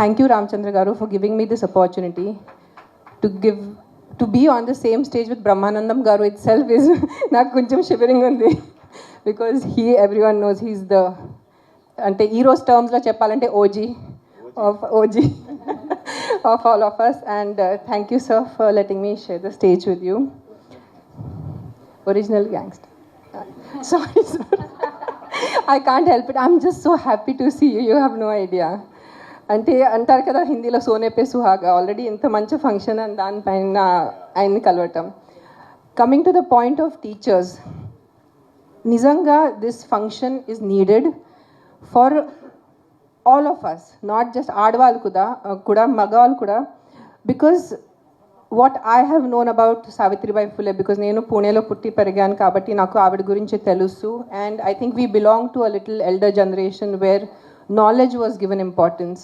Thank you, Ramchandra Garu, for giving me this opportunity to be on the same stage with Brahmanandam Garu itself is నాకు కొంచెం shivering ఉంది, because everyone knows he's the, అంటే ఈ రోజు టర్మ్స్లో చెప్పాలంటే OG of all of us. And thank you, sir, for letting me share the stage with you. Original gangster. Sorry, sir. I can't help it. I'm just so happy to see you. You have no idea. అంటే అంటారు కదా హిందీలో Soane pay సుహాగా, already ఇంత మంచి function అని దానిపైన ఆయన్ని కలవటం. Coming to the point of teachers, నిజంగా this function is needed for all of us, not just ఆడవాళ్ళు కూడా మగవాళ్ళు కూడా. Because what I have known about Savitribai Phule, because నేను పూణేలో పుట్టి పెరిగాను కాబట్టి నాకు ఆవిడ గురించి తెలుసు. And I think we belong to a little elder generation where knowledge was given importance.